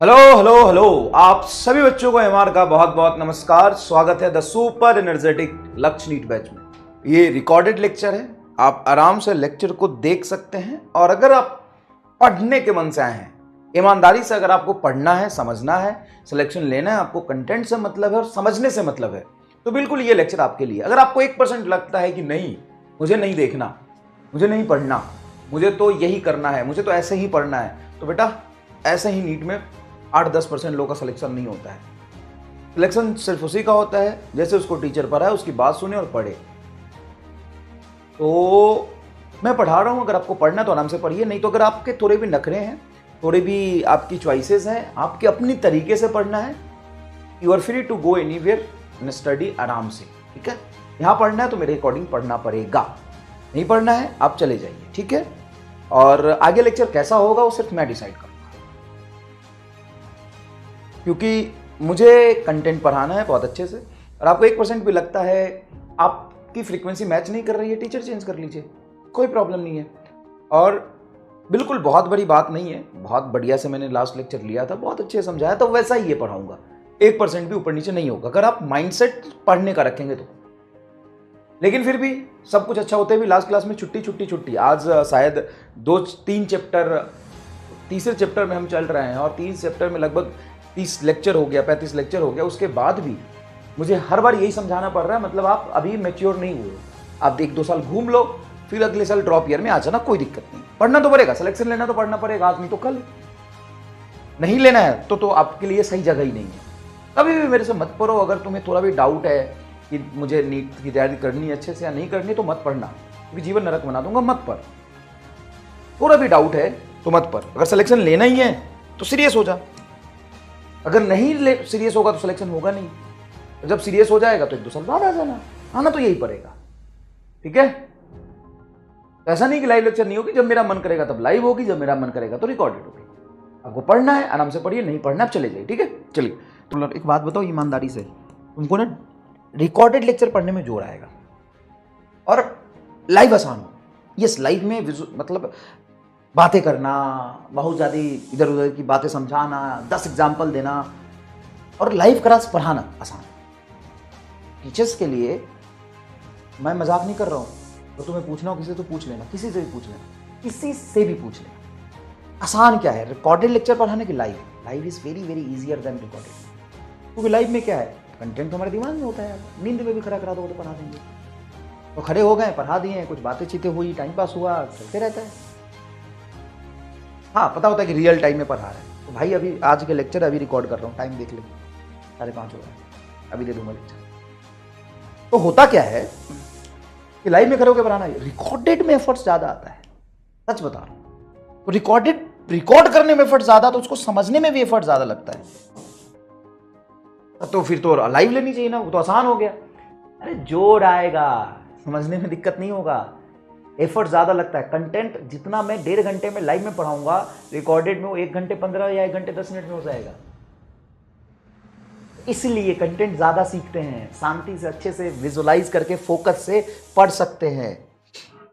Hello hello hello. आप सभी बच्चों को एमआर का बहुत बहुत नमस्कार। स्वागत है द सुपर एनर्जेटिक लक्ष्य नीट बैच में। ये रिकॉर्डेड लेक्चर है, आप आराम से लेक्चर को देख सकते हैं। और अगर आप पढ़ने के मन से आए हैं, ईमानदारी से अगर आपको पढ़ना है, समझना है, सिलेक्शन लेना है, आपको कंटेंट से मतलब है और समझने से मतलब है, तो बिल्कुल ये लेक्चर आपके लिए। अगर आपको 1% लगता है कि नहीं, मुझे नहीं देखना, मुझे नहीं पढ़ना, मुझे तो यही करना है, मुझे तो ऐसे ही पढ़ना है, तो बेटा ऐसे ही नीट में 8-10% लोगों का सिलेक्शन नहीं होता है। सिलेक्शन सिर्फ उसी का होता है जैसे उसको टीचर पढ़ाए, उसकी बात सुने और पढ़े। तो मैं पढ़ा रहा हूं, अगर आपको पढ़ना है तो आराम से पढ़िए, नहीं तो अगर आपके थोड़े भी नखरे हैं, थोड़े भी आपकी चॉइसेस हैं, आपके अपनी तरीके से पढ़ना है, you are free to go anywhere and study आराम से। ठीक है, यहां पढ़ना है तो मेरे अकॉर्डिंग पढ़ना पड़ेगा, नहीं पढ़ना है आप चले जाइए। ठीक है, और आगे लेक्चर कैसा होगा वो सिर्फ मैं डिसाइड करूंगा, क्योंकि मुझे कंटेंट पढ़ाना है बहुत अच्छे से। और आपको 1% भी लगता है आपकी फ्रीक्वेंसी मैच नहीं कर रही है, टीचर चेंज कर लीजिए, कोई प्रॉब्लम नहीं है। और बिल्कुल बहुत बड़ी बात नहीं है, बहुत बढ़िया से मैंने लास्ट लेक्चर लिया था, बहुत अच्छे से समझाया, तो वैसा ही ये पढ़ाऊंगा। 1% भी ऊपर नीचे नहीं होगा अगर आप माइंडसेट पढ़ने का रखेंगे तो। लेकिन फिर भी सब कुछ अच्छा होते भी लास्ट क्लास में छुट्टी छुट्टी छुट्टी। आज शायद 2-3 चैप्टर, तीसरे चैप्टर में हम चल रहे हैं और 3 चैप्टर में लगभग 30 लेक्चर हो गया, 35 लेक्चर हो गया। उसके बाद भी मुझे हर बार यही समझाना पड़ रहा है, मतलब आप अभी मैच्योर नहीं हुए। आप 1-2 साल घूम लो, फिर अगले साल ड्रॉप ईयर में आ जाना, कोई दिक्कत नहीं। पढ़ना तो पड़ेगा, सिलेक्शन लेना तो पढ़ना पड़ेगा, आज नहीं तो कल। नहीं लेना है तो आपके लिए सही जगह ही नहीं है। कभी भी मेरे से मत पढ़ो। अगर तुम्हें थोड़ा भी डाउट है कि मुझे नीट की तैयारी करनी है अच्छे से या नहीं करनी, तो मत पढ़ना, क्योंकि जीवन नरक बना दूंगा, मत पढ़। थोड़ा भी डाउट है तो मत पढ़। अगर सिलेक्शन लेना ही है तो सीरियस हो जा, अगर नहीं सीरियस होगा तो सिलेक्शन होगा नहीं। जब सीरियस हो जाएगा तो 1-2 साल बाद आ जाना, आना तो यही पड़ेगा। ठीक है, ऐसा नहीं कि लाइव लेक्चर नहीं होगी, जब मेरा मन करेगा तब लाइव होगी, जब मेरा मन करेगा तो रिकॉर्डेड होगी। आपको पढ़ना है आराम से पढ़िए, नहीं पढ़ना आप चले जाइए। ठीक है, चलिए। तो एक बात बताओ ईमानदारी से, तुमको ना रिकॉर्डेड लेक्चर पढ़ने में जोर आएगा और लाइव आसान हो। यस, लाइव में मतलब बातें करना, बहुत ज़्यादा इधर उधर की बातें समझाना, 10 एग्जाम्पल देना और लाइव क्लास पढ़ाना आसान। टीचर्स के लिए मैं मजाक नहीं कर रहा हूँ, तो तुम्हें पूछना हो किसी से तो पूछ लेना, किसी से भी पूछ लेना, किसी से भी पूछ लेना। आसान क्या है रिकॉर्डेड लेक्चर पढ़ाने की? Live is very very easier than recorded. क्योंकि लाइव में क्या है, कंटेंट तो हमारे दिमाग में होता है, नींद में भी खड़ा करा दो तो पढ़ा देंगे। तो खड़े हो गए, पढ़ा दिए, कुछ बातें चीतें हुई, टाइम पास हुआ, चलते रहता है। हाँ, पता होता है कि रियल टाइम में पढ़ा रहे हैं। तो भाई अभी आज के लेक्चर अभी रिकॉर्ड कर रहा हूँ, टाइम देख ले, 5:30 हो गए, अभी दे दूंगा लेक्चर। तो होता क्या है कि लाइव में खड़े होकर पढ़ाना, रिकॉर्डेड में एफर्ट ज्यादा आता है, सच बता रहा हूँ। तो रिकॉर्ड करने में एफर्ट ज्यादा, तो उसको समझने में भी एफर्ट ज्यादा लगता है। तो फिर तो लाइव लेनी चाहिए ना, वो तो आसान हो गया। अरे जोर आएगा, समझने में दिक्कत नहीं होगा, एफर्ट ज़्यादा लगता है। कंटेंट जितना मैं 1.5 घंटे में लाइव में पढ़ाऊंगा, रिकॉर्डेड में वो 1 घंटे 15 या 1 घंटे 10 मिनट में हो जाएगा। इसलिए कंटेंट ज़्यादा सीखते हैं, शांति से अच्छे से विजुलाइज करके फोकस से पढ़ सकते हैं।